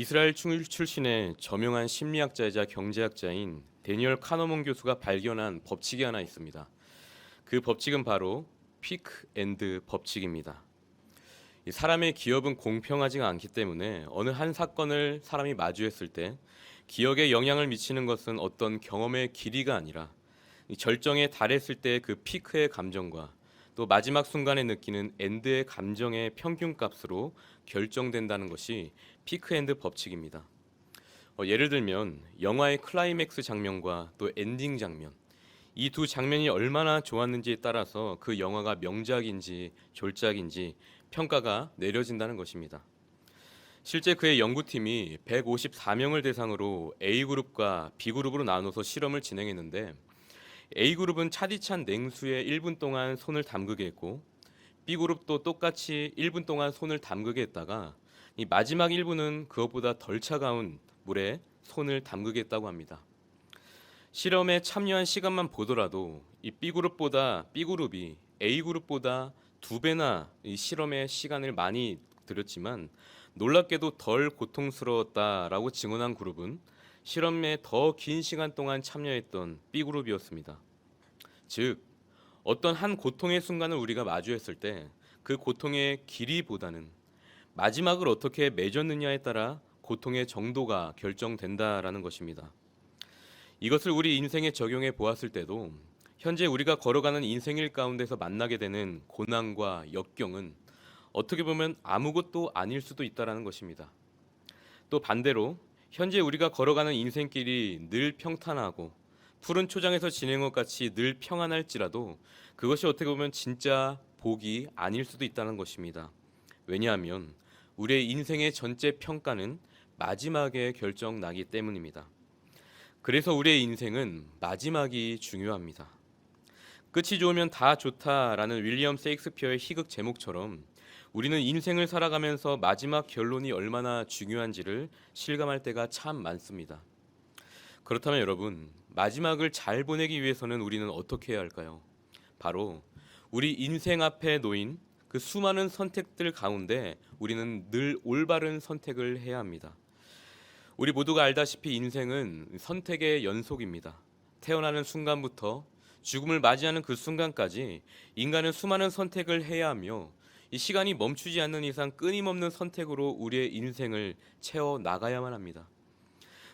이스라엘 출신의 저명한 심리학자이자 경제학자인 데니얼 카너먼 교수가 발견한 법칙이 하나 있습니다. 그 법칙은 바로 피크 앤드 법칙입니다. 이 사람의 기억은 공평하지가 않기 때문에 어느 한 사건을 사람이 마주했을 때 기억에 영향을 미치는 것은 어떤 경험의 길이가 아니라 이 절정에 달했을 때 그 피크의 감정과 또 마지막 순간에 느끼는 엔드의 감정의 평균값으로 결정된다는 것이 피크 앤드 법칙입니다. 예를 들면 영화의 클라이맥스 장면과 또 엔딩 장면, 이 두 장면이 얼마나 좋았는지에 따라서 그 영화가 명작인지 졸작인지 평가가 내려진다는 것입니다. 실제 그의 연구팀이 154명을 대상으로 A그룹과 B그룹으로 나눠서 실험을 진행했는데, A그룹은 차디찬 냉수에 1분 동안 손을 담그게 했고, B그룹도 똑같이 1분 동안 손을 담그게 했다가 이 마지막 1분은 그것보다 덜 차가운 물에 손을 담그게 했다고 합니다. 실험에 참여한 시간만 보더라도 이 B그룹이 A그룹보다 2배나 이 실험에 시간을 많이 들였지만 놀랍게도 덜 고통스러웠다라고 증언한 그룹은 실험에 더 긴 시간 동안 참여했던 B그룹이었습니다. 즉, 어떤 한 고통의 순간을 우리가 마주했을 때 그 고통의 길이보다는 마지막을 어떻게 맺었느냐에 따라 고통의 정도가 결정된다라는 것입니다. 이것을 우리 인생에 적용해 보았을 때도 현재 우리가 걸어가는 인생길 가운데서 만나게 되는 고난과 역경은 어떻게 보면 아무것도 아닐 수도 있다라는 것입니다. 또 반대로 현재 우리가 걸어가는 인생길이 늘 평탄하고 푸른 초장에서 지낸 것 같이 늘 평안할지라도 그것이 어떻게 보면 진짜 복이 아닐 수도 있다는 것입니다. 왜냐하면 우리의 인생의 전체 평가는 마지막에 결정나기 때문입니다. 그래서 우리의 인생은 마지막이 중요합니다. 끝이 좋으면 다 좋다라는 윌리엄 세익스피어의 희극 제목처럼 우리는 인생을 살아가면서 마지막 결론이 얼마나 중요한지를 실감할 때가 참 많습니다. 그렇다면 여러분, 마지막을 잘 보내기 위해서는 우리는 어떻게 해야 할까요? 바로 우리 인생 앞에 놓인 그 수많은 선택들 가운데 우리는 늘 올바른 선택을 해야 합니다. 우리 모두가 알다시피 인생은 선택의 연속입니다. 태어나는 순간부터 죽음을 맞이하는 그 순간까지 인간은 수많은 선택을 해야 하며 이 시간이 멈추지 않는 이상 끊임없는 선택으로 우리의 인생을 채워 나가야만 합니다.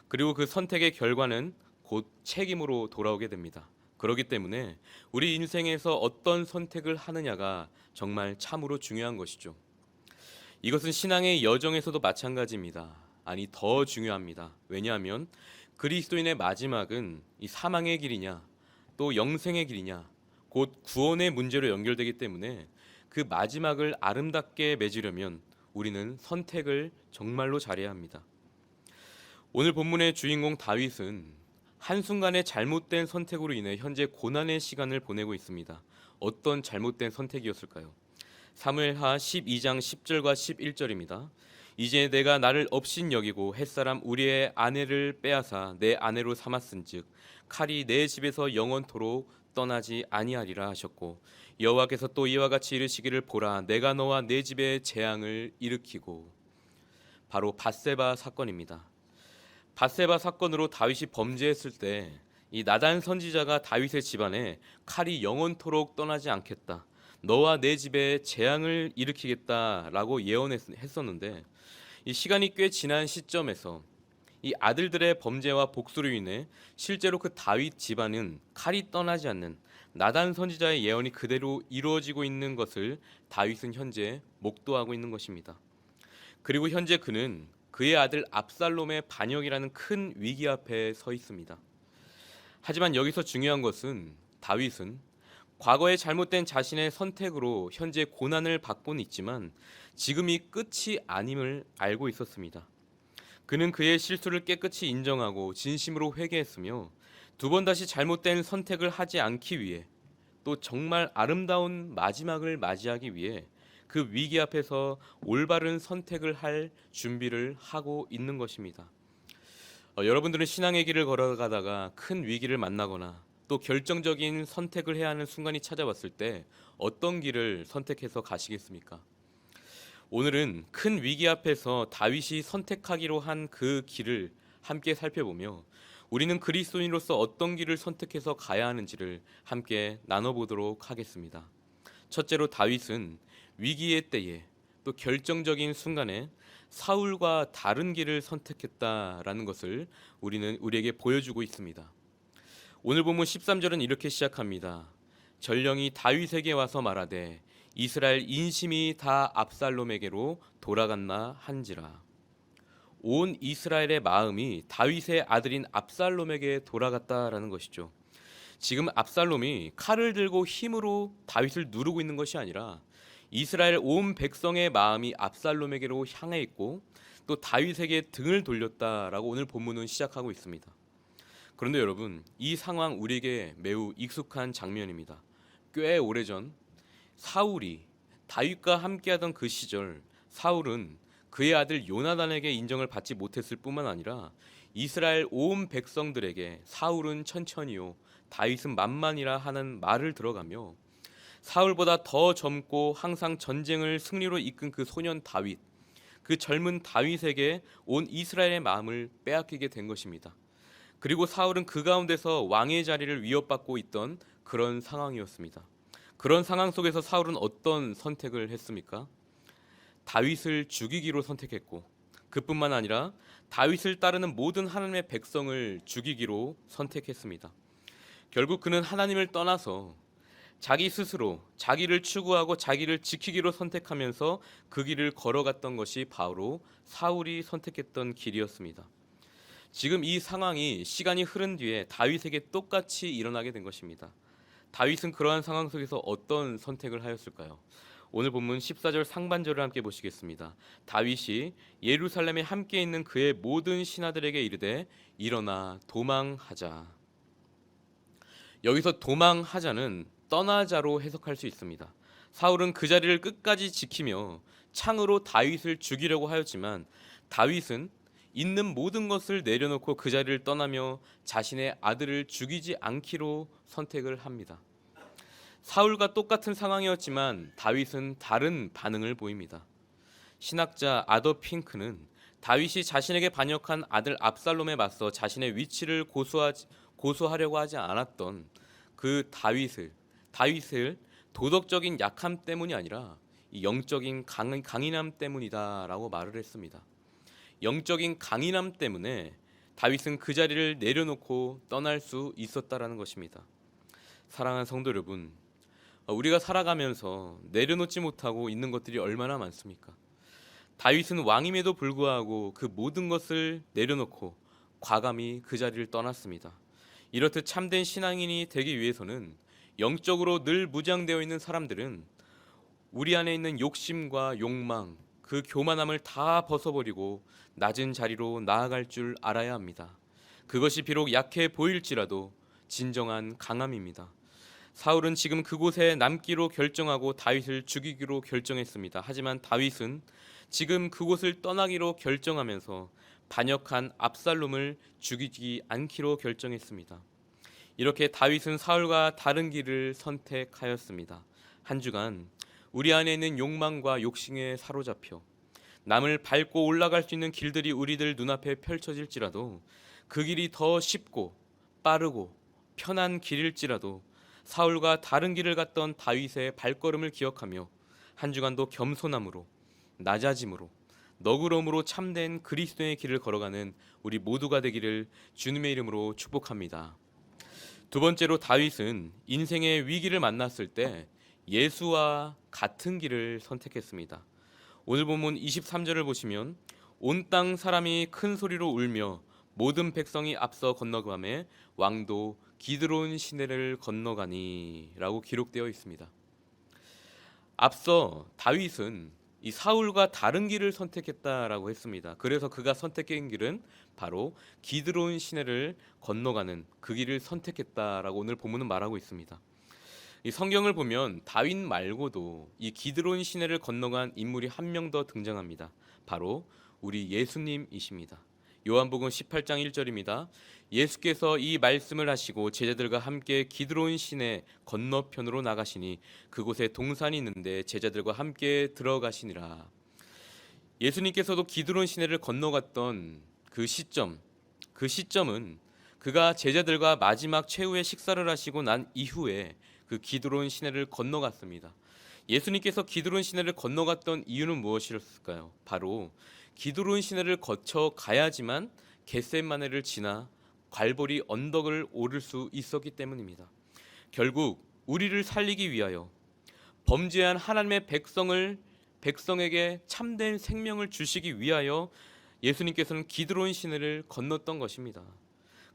그리고 그 선택의 결과는 곧 책임으로 돌아오게 됩니다. 그렇기 때문에 우리 인생에서 어떤 선택을 하느냐가 정말 참으로 중요한 것이죠. 이것은 신앙의 여정에서도 마찬가지입니다. 아니, 더 중요합니다. 왜냐하면 그리스도인의 마지막은 이 사망의 길이냐 또 영생의 길이냐 곧 구원의 문제로 연결되기 때문에 그 마지막을 아름답게 맺으려면 우리는 선택을 정말로 잘해야 합니다. 오늘 본문의 주인공 다윗은 한순간의 잘못된 선택으로 인해 현재 고난의 시간을 보내고 있습니다. 어떤 잘못된 선택이었을까요? 사무엘하 12장 10절과 11절입니다. 이제 내가 나를 업신 여기고 햇사람 우리의 아내를 빼앗아 내 아내로 삼았은즉 칼이 내 집에서 영원토록 떠나지 아니하리라 하셨고, 여호와께서 또 이와 같이 이르시기를 보라, 내가 너와 내 집에 재앙을 일으키고. 바로 밧세바 사건입니다. 밧세바 사건으로 다윗이 범죄했을 때 이 나단 선지자가 다윗의 집안에 칼이 영원토록 떠나지 않겠다, 너와 내 집에 재앙을 일으키겠다라고 예언했었는데, 이 시간이 꽤 지난 시점에서 이 아들들의 범죄와 복수로 인해 실제로 그 다윗 집안은 칼이 떠나지 않는 나단 선지자의 예언이 그대로 이루어지고 있는 것을 다윗은 현재 목도하고 있는 것입니다. 그리고 현재 그는 그의 아들 압살롬의 반역이라는 큰 위기 앞에 서 있습니다. 하지만 여기서 중요한 것은 다윗은 과거에 잘못된 자신의 선택으로 현재 고난을 받고는 있지만 지금이 끝이 아님을 알고 있었습니다. 그는 그의 실수를 깨끗이 인정하고 진심으로 회개했으며 두 번 다시 잘못된 선택을 하지 않기 위해 또 정말 아름다운 마지막을 맞이하기 위해 그 위기 앞에서 올바른 선택을 할 준비를 하고 있는 것입니다. 여러분들은 신앙의 길을 걸어가다가 큰 위기를 만나거나 또 결정적인 선택을 해야 하는 순간이 찾아왔을 때 어떤 길을 선택해서 가시겠습니까? 오늘은 큰 위기 앞에서 다윗이 선택하기로 한 그 길을 함께 살펴보며 우리는 그리스도인으로서 어떤 길을 선택해서 가야 하는지를 함께 나눠보도록 하겠습니다. 첫째로 다윗은 위기의 때에 또 결정적인 순간에 사울과 다른 길을 선택했다라는 것을 우리에게 보여주고 있습니다. 오늘 본문 13절은 이렇게 시작합니다. 전령이 다윗에게 와서 말하되 이스라엘 인심이 다 압살롬에게로 돌아갔나 한지라. 온 이스라엘의 마음이 다윗의 아들인 압살롬에게 돌아갔다라는 것이죠. 지금 압살롬이 칼을 들고 힘으로 다윗을 누르고 있는 것이 아니라 이스라엘 온 백성의 마음이 압살롬에게로 향해 있고 또 다윗에게 등을 돌렸다라고 오늘 본문은 시작하고 있습니다. 그런데 여러분, 이 상황 우리에게 매우 익숙한 장면입니다. 꽤 오래전 사울이 다윗과 함께하던 그 시절, 사울은 그의 아들 요나단에게 인정을 받지 못했을 뿐만 아니라 이스라엘 온 백성들에게 사울은 천천히요 다윗은 만만이라 하는 말을 들어가며 사울보다 더 젊고 항상 전쟁을 승리로 이끈 그 소년 다윗, 그 젊은 다윗에게 온 이스라엘의 마음을 빼앗기게 된 것입니다. 그리고 사울은 그 가운데서 왕의 자리를 위협받고 있던 그런 상황이었습니다. 그런 상황 속에서 사울은 어떤 선택을 했습니까? 다윗을 죽이기로 선택했고, 그뿐만 아니라 다윗을 따르는 모든 하나님의 백성을 죽이기로 선택했습니다. 결국 그는 하나님을 떠나서 자기 스스로 자기를 추구하고 자기를 지키기로 선택하면서 그 길을 걸어갔던 것이 바로 사울이 선택했던 길이었습니다. 지금 이 상황이 시간이 흐른 뒤에 다윗에게 똑같이 일어나게 된 것입니다. 다윗은 그러한 상황 속에서 어떤 선택을 하였을까요? 오늘 본문 14절 상반절을 함께 보시겠습니다. 다윗이 예루살렘에 함께 있는 그의 모든 신하들에게 이르되 일어나 도망하자. 여기서 도망하자는 떠나자로 해석할 수 있습니다. 사울은 그 자리를 끝까지 지키며 창으로 다윗을 죽이려고 하였지만 다윗은 있는 모든 것을 내려놓고 그 자리를 떠나며 자신의 아들을 죽이지 않기로 선택을 합니다. 사울과 똑같은 상황이었지만 다윗은 다른 반응을 보입니다. 신학자 아더 핑크는 다윗이 자신에게 반역한 아들 압살롬에 맞서 자신의 위치를 고수하려고 하지 않았던 그 다윗을 도덕적인 약함 때문이 아니라 영적인 강인함 때문이다라고 말을 했습니다. 영적인 강인함 때문에 다윗은 그 자리를 내려놓고 떠날 수 있었다라는 것입니다. 사랑하는 성도 여러분, 우리가 살아가면서 내려놓지 못하고 있는 것들이 얼마나 많습니까? 다윗은 왕임에도 불구하고 그 모든 것을 내려놓고 과감히 그 자리를 떠났습니다. 이렇듯 참된 신앙인이 되기 위해서는 영적으로 늘 무장되어 있는 사람들은 우리 안에 있는 욕심과 욕망, 그 교만함을 다 벗어버리고 낮은 자리로 나아갈 줄 알아야 합니다. 그것이 비록 약해 보일지라도 진정한 강함입니다. 사울은 지금 그곳에 남기로 결정하고 다윗을 죽이기로 결정했습니다. 하지만 다윗은 지금 그곳을 떠나기로 결정하면서 반역한 압살롬을 죽이지 않기로 결정했습니다. 이렇게 다윗은 사울과 다른 길을 선택하였습니다. 한 주간 우리 안에 있는 욕망과 욕심에 사로잡혀 남을 밟고 올라갈 수 있는 길들이 우리들 눈앞에 펼쳐질지라도 그 길이 더 쉽고 빠르고 편한 길일지라도 사울과 다른 길을 갔던 다윗의 발걸음을 기억하며 한 주간도 겸손함으로 낮아짐으로 너그러움으로 참된 그리스도의 길을 걸어가는 우리 모두가 되기를 주님의 이름으로 축복합니다. 두 번째로 다윗은 인생의 위기를 만났을 때 예수와 같은 길을 선택했습니다. 오늘 본문 23절을 보시면 온 땅 사람이 큰 소리로 울며 모든 백성이 앞서 건너가매 왕도 기드론 시내를 건너가니 라고 기록되어 있습니다. 앞서 다윗은 이 사울과 다른 길을 선택했다라고 했습니다. 그래서 그가 선택한 길은 바로 기드론 시내를 건너가는 그 길을 선택했다라고 오늘 본문은 말하고 있습니다. 이 성경을 보면 다윗 말고도 이 기드론 시내를 건너간 인물이 한 명 더 등장합니다. 바로 우리 예수님이십니다. 요한복음 18장 1절입니다. 예수께서 이 말씀을 하시고 제자들과 함께 기드론 시내 건너편으로 나가시니 그곳에 동산이 있는데 제자들과 함께 들어가시니라. 예수님께서도 기드론 시내를 건너갔던 그 시점은 그가 제자들과 마지막 최후의 식사를 하시고 난 이후에 그 기드론 시내를 건너갔습니다. 예수님께서 기드론 시내를 건너갔던 이유는 무엇이었을까요? 바로 기드론 시내를 거쳐 가야지만 겟셋마네를 지나 갈보리 언덕을 오를 수 있었기 때문입니다. 결국 우리를 살리기 위하여 범죄한 하나님의 백성에게 참된 생명을 주시기 위하여 예수님께서는 기드론 시내를 건넜던 것입니다.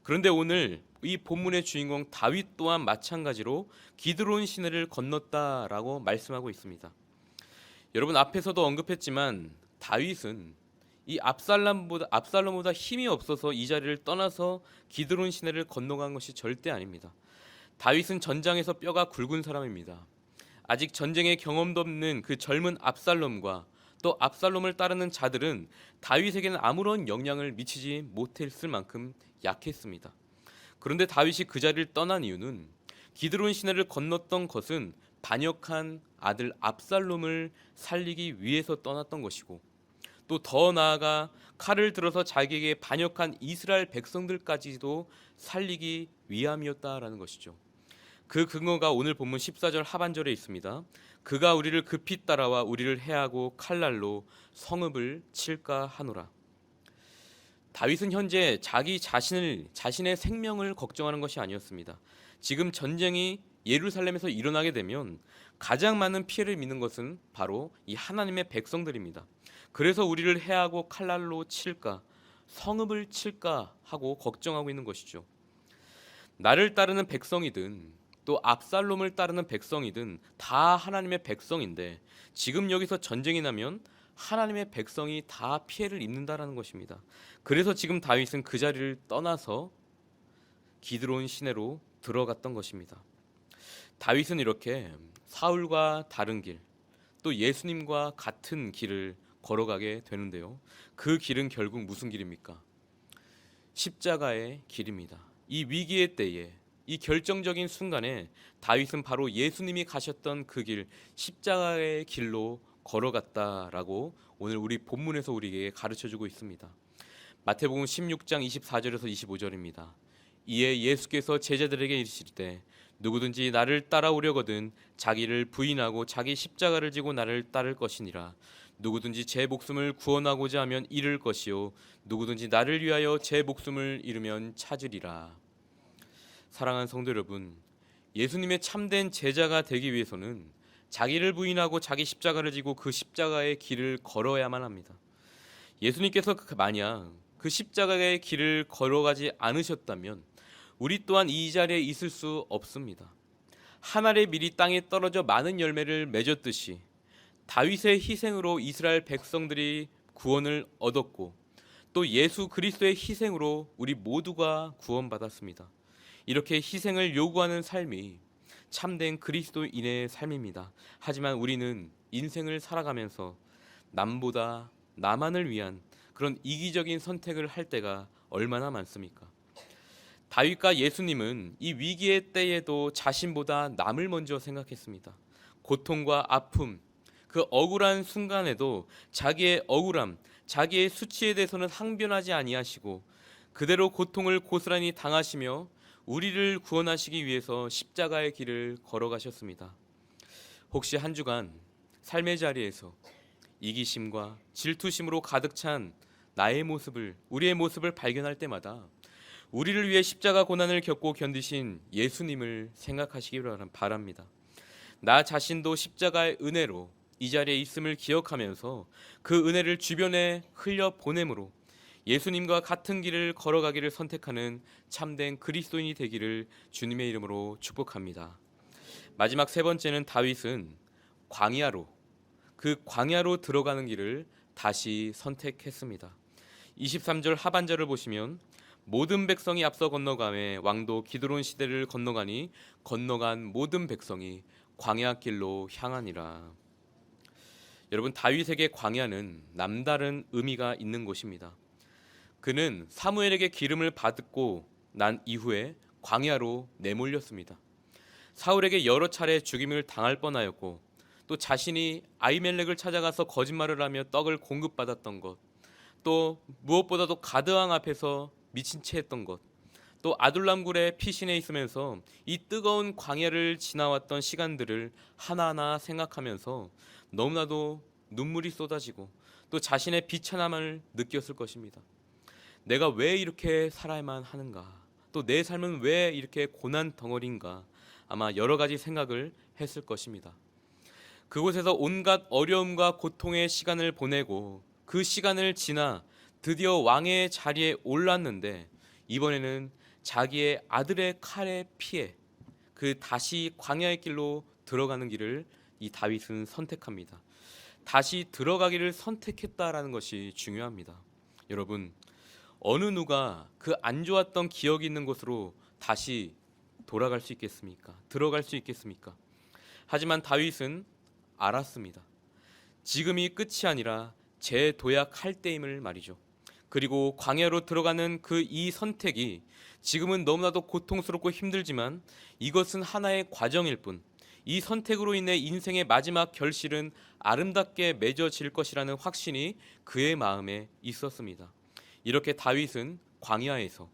그런데 오늘 이 본문의 주인공 다윗 또한 마찬가지로 기드론 시내를 건넜다라고 말씀하고 있습니다. 여러분 앞에서도 언급했지만 다윗은 이 압살롬보다 힘이 없어서 이 자리를 떠나서 기드론 시내를 건너간 것이 절대 아닙니다. 다윗은 전장에서 뼈가 굵은 사람입니다. 아직 전쟁의 경험도 없는 그 젊은 압살롬과 또 압살롬을 따르는 자들은 다윗에게는 아무런 영향을 미치지 못했을 만큼 약했습니다. 그런데 다윗이 그 자리를 떠난 이유는 기드론 시내를 건넜던 것은 반역한 아들 압살롬을 살리기 위해서 떠났던 것이고 또 더 나아가 칼을 들어서 자기에게 반역한 이스라엘 백성들까지도 살리기 위함이었다라는 것이죠. 그 근거가 오늘 본문 14절 하반절에 있습니다. 그가 우리를 급히 따라와 우리를 해하고 칼날로 성읍을 칠까 하노라. 다윗은 현재 자신의 생명을 걱정하는 것이 아니었습니다. 지금 전쟁이 예루살렘에서 일어나게 되면 가장 많은 피해를 입는 것은 바로 이 하나님의 백성들입니다. 그래서 우리를 해하고 칼날로 칠까, 성읍을 칠까 하고 걱정하고 있는 것이죠. 나를 따르는 백성이든 또 압살롬을 따르는 백성이든 다 하나님의 백성인데 지금 여기서 전쟁이 나면 하나님의 백성이 다 피해를 입는다라는 것입니다. 그래서 지금 다윗은 그 자리를 떠나서 기드론 시내로 들어갔던 것입니다. 다윗은 이렇게 사울과 다른 길, 또 예수님과 같은 길을 걸어가게 되는데요. 그 길은 결국 무슨 길입니까? 십자가의 길입니다. 이 위기의 때에 이 결정적인 순간에 다윗은 바로 예수님이 가셨던 그 길, 십자가의 길로 걸어갔다라고 오늘 우리 본문에서 우리에게 가르쳐주고 있습니다. 마태복음 16장 24절에서 25절입니다. 이에 예수께서 제자들에게 이르시되 누구든지 나를 따라오려거든 자기를 부인하고 자기 십자가를 지고 나를 따를 것이니라. 누구든지 제 목숨을 구원하고자 하면 잃을 것이요 누구든지 나를 위하여 제 목숨을 잃으면 찾으리라. 사랑하는 성도 여러분, 예수님의 참된 제자가 되기 위해서는 자기를 부인하고 자기 십자가를 지고 그 십자가의 길을 걸어야만 합니다. 예수님께서 만약 그 십자가의 길을 걸어가지 않으셨다면 우리 또한 이 자리에 있을 수 없습니다. 한 알의 밀이 땅에 떨어져 많은 열매를 맺었듯이 다윗의 희생으로 이스라엘 백성들이 구원을 얻었고 또 예수 그리스도의 희생으로 우리 모두가 구원받았습니다. 이렇게 희생을 요구하는 삶이 참된 그리스도인의 삶입니다. 하지만 우리는 인생을 살아가면서 남보다 나만을 위한 그런 이기적인 선택을 할 때가 얼마나 많습니까? 다윗과 예수님은 이 위기의 때에도 자신보다 남을 먼저 생각했습니다. 고통과 아픔, 그 억울한 순간에도 자기의 억울함, 자기의 수치에 대해서는 항변하지 아니하시고 그대로 고통을 고스란히 당하시며 우리를 구원하시기 위해서 십자가의 길을 걸어가셨습니다. 혹시 한 주간 삶의 자리에서 이기심과 질투심으로 가득 찬 우리의 모습을 발견할 때마다 우리를 위해 십자가 고난을 겪고 견디신 예수님을 생각하시기 바랍니다. 나 자신도 십자가의 은혜로 이 자리에 있음을 기억하면서 그 은혜를 주변에 흘려 보내므로 예수님과 같은 길을 걸어가기를 선택하는 참된 그리스도인이 되기를 주님의 이름으로 축복합니다. 마지막 세 번째는 다윗은 광야로 들어가는 길을 다시 선택했습니다. 23절 하반절을 보시면 모든 백성이 앞서 건너가매 왕도 기드론 시대를 건너가니 건너간 모든 백성이 광야길로 향하니라. 여러분, 다윗에게 광야는 남다른 의미가 있는 곳입니다. 그는 사무엘에게 기름을 받고 난 이후에 광야로 내몰렸습니다. 사울에게 여러 차례 죽임을 당할 뻔하였고 또 또 자신이 아히멜렉을 찾아가서 거짓말을 하며 떡을 공급받았던 것, 또 무엇보다도 가드왕 앞에서 미친 채 했던 것, 또 아둘람굴의 피신해 있으면서 이 뜨거운 광야를 지나왔던 시간들을 하나하나 생각하면서 너무나도 눈물이 쏟아지고 또 자신의 비천함을 느꼈을 것입니다. 내가 왜 이렇게 살아야만 하는가? 또 내 삶은 왜 이렇게 고난 덩어리인가? 아마 여러 가지 생각을 했을 것입니다. 그곳에서 온갖 어려움과 고통의 시간을 보내고 그 시간을 지나 드디어 왕의 자리에 올랐는데 이번에는 자기의 아들의 칼에 피해 그 다시 광야의 길로 들어가는 길을 이 다윗은 선택합니다. 다시 들어가기를 선택했다라는 것이 중요합니다. 여러분, 어느 누가 그 안 좋았던 기억이 있는 곳으로 다시 돌아갈 수 있겠습니까? 들어갈 수 있겠습니까? 하지만 다윗은 알았습니다. 지금이 끝이 아니라 재도약할 때임을 말이죠. 그리고 광야로 들어가는 그 이 선택이 지금은 너무나도 고통스럽고 힘들지만 이것은 하나의 과정일 뿐, 이 선택으로 인해 인생의 마지막 결실은 아름답게 맺어질 것이라는 확신이 그의 마음에 있었습니다. 이렇게 다윗은 광야에서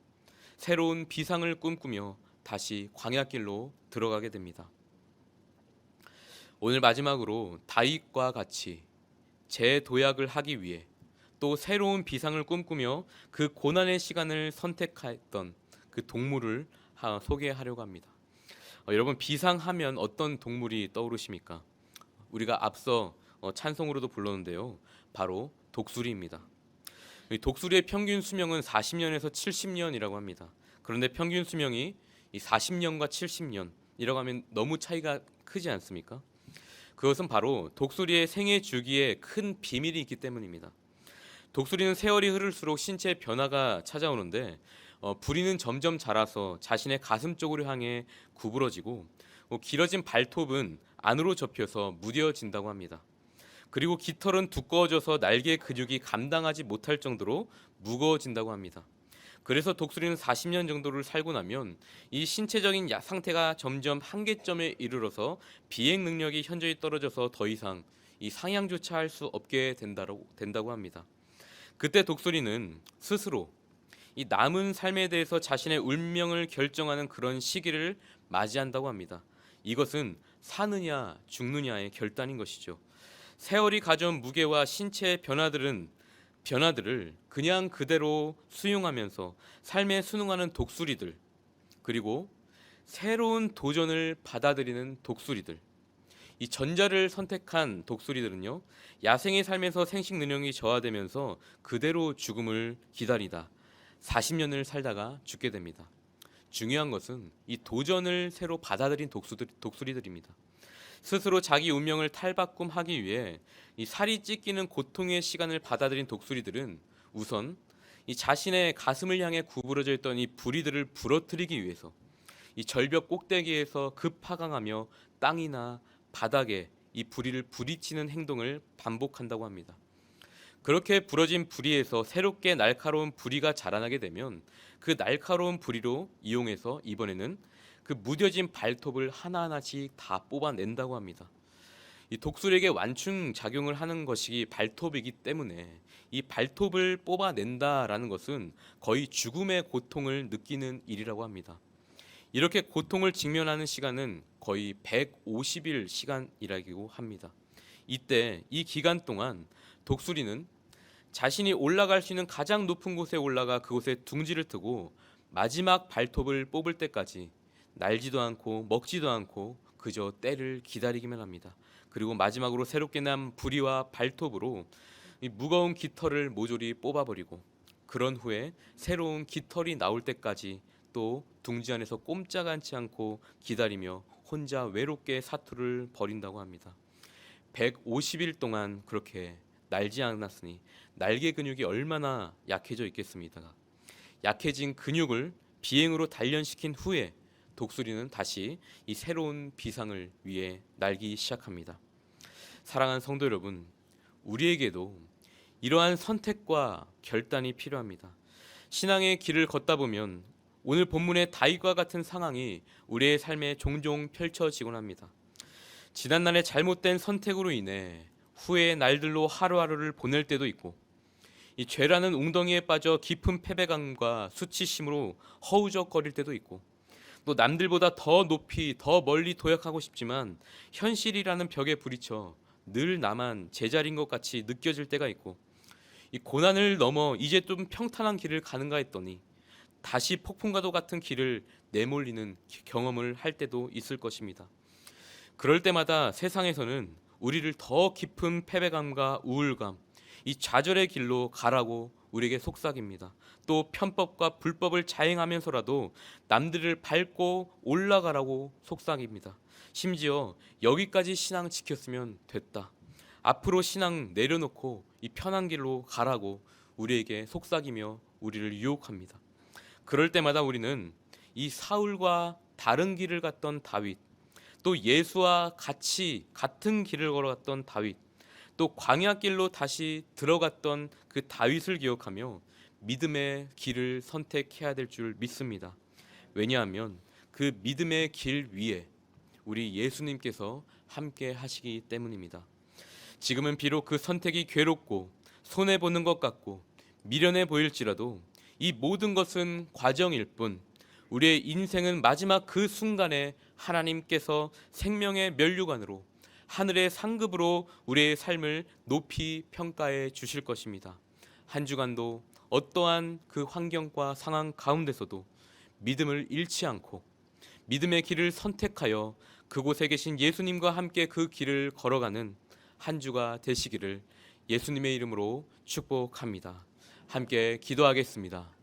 새로운 비상을 꿈꾸며 다시 광야길로 들어가게 됩니다. 오늘 마지막으로 다윗과 같이 재도약을 하기 위해 또 새로운 비상을 꿈꾸며 그 고난의 시간을 선택했던 그 동물을 소개하려고 합니다. 여러분, 비상하면 어떤 동물이 떠오르십니까? 우리가 앞서 찬송으로도 불렀는데요. 바로 독수리입니다. 독수리의 평균 수명은 40년에서 70년이라고 합니다. 그런데 평균 수명이 40년과 70년이라고 하면 너무 차이가 크지 않습니까? 그것은 바로 독수리의 생애 주기에 큰 비밀이 있기 때문입니다. 독수리는 세월이 흐를수록 신체 변화가 찾아오는데 부리는 점점 자라서 자신의 가슴 쪽으로 향해 구부러지고 길어진 발톱은 안으로 접혀서 무뎌진다고 합니다. 그리고 깃털은 두꺼워져서 날개 근육이 감당하지 못할 정도로 무거워진다고 합니다. 그래서 독수리는 40년 정도를 살고 나면 이 신체적인 상태가 점점 한계점에 이르러서 비행 능력이 현저히 떨어져서 더 이상 이 상향조차 할 수 없게 된다고 합니다. 그때 독수리는 스스로 이 남은 삶에 대해서 자신의 운명을 결정하는 그런 시기를 맞이한다고 합니다. 이것은 사느냐 죽느냐의 결단인 것이죠. 세월이 가져온 무게와 신체의 변화들을 그냥 그대로 수용하면서 삶에 순응하는 독수리들, 그리고 새로운 도전을 받아들이는 독수리들, 이 전자를 선택한 독수리들은요, 야생의 삶에서 생식 능력이 저하되면서 그대로 죽음을 기다리다 40년을 살다가 죽게 됩니다. 중요한 것은 이 도전을 새로 받아들인 독수리들입니다. 스스로 자기 운명을 탈바꿈하기 위해 이 살이 찢기는 고통의 시간을 받아들인 독수리들은 우선 이 자신의 가슴을 향해 구부러져 있던 이 부리들을 부러뜨리기 위해서 이 절벽 꼭대기에서 급하강하며 땅이나 바닥에 이 부리를 부딪히는 행동을 반복한다고 합니다. 그렇게 부러진 부리에서 새롭게 날카로운 부리가 자라나게 되면 그 날카로운 부리로 이용해서 이번에는 그 무뎌진 발톱을 하나하나씩 다 뽑아낸다고 합니다. 이 독수리에게 완충 작용을 하는 것이 발톱이기 때문에 이 발톱을 뽑아낸다라는 것은 거의 죽음의 고통을 느끼는 일이라고 합니다. 이렇게 고통을 직면하는 시간은 거의 150일 시간이라고 합니다. 이때 이 기간 동안 독수리는 자신이 올라갈 수 있는 가장 높은 곳에 올라가 그곳에 둥지를 트고 마지막 발톱을 뽑을 때까지 날지도 않고 먹지도 않고 그저 때를 기다리기만 합니다. 그리고 마지막으로 새롭게 난 부리와 발톱으로 이 무거운 깃털을 모조리 뽑아버리고 그런 후에 새로운 깃털이 나올 때까지 또 둥지 안에서 꼼짝하지 않고 기다리며 혼자 외롭게 사투를 벌인다고 합니다. 150일 동안 그렇게 날지 않았으니 날개 근육이 얼마나 약해져 있겠습니까? 약해진 근육을 비행으로 단련시킨 후에 독수리는 다시 이 새로운 비상을 위해 날기 시작합니다. 사랑하는 성도 여러분, 우리에게도 이러한 선택과 결단이 필요합니다. 신앙의 길을 걷다 보면 오늘 본문의 다윗과 같은 상황이 우리의 삶에 종종 펼쳐지곤 합니다. 지난날의 잘못된 선택으로 인해 후회의 날들로 하루하루를 보낼 때도 있고, 이 죄라는 웅덩이에 빠져 깊은 패배감과 수치심으로 허우적거릴 때도 있고, 또 남들보다 더 높이 더 멀리 도약하고 싶지만 현실이라는 벽에 부딪혀 늘 나만 제자리인 것 같이 느껴질 때가 있고, 이 고난을 넘어 이제 좀 평탄한 길을 가는가 했더니 다시 폭풍과도 같은 길을 내몰리는 경험을 할 때도 있을 것입니다. 그럴 때마다 세상에서는 우리를 더 깊은 패배감과 우울감, 이 좌절의 길로 가라고 우리에게 속삭입니다. 또 편법과 불법을 자행하면서라도 남들을 밟고 올라가라고 속삭입니다. 심지어 여기까지 신앙 지켰으면 됐다, 앞으로 신앙 내려놓고 이 편한 길로 가라고 우리에게 속삭이며 우리를 유혹합니다. 그럴 때마다 우리는 이 사울과 다른 길을 갔던 다윗, 또 예수와 같이 같은 길을 걸어갔던 다윗, 또 광야길로 다시 들어갔던 그 다윗을 기억하며 믿음의 길을 선택해야 될 줄 믿습니다. 왜냐하면 그 믿음의 길 위에 우리 예수님께서 함께 하시기 때문입니다. 지금은 비록 그 선택이 괴롭고 손해보는 것 같고 미련해 보일지라도 이 모든 것은 과정일 뿐, 우리의 인생은 마지막 그 순간에 하나님께서 생명의 면류관으로 하늘의 상급으로 우리의 삶을 높이 평가해 주실 것입니다. 한 주간도 어떠한 그 환경과 상황 가운데서도 믿음을 잃지 않고 믿음의 길을 선택하여 그곳에 계신 예수님과 함께 그 길을 걸어가는 한 주가 되시기를 예수님의 이름으로 축복합니다. 함께 기도하겠습니다.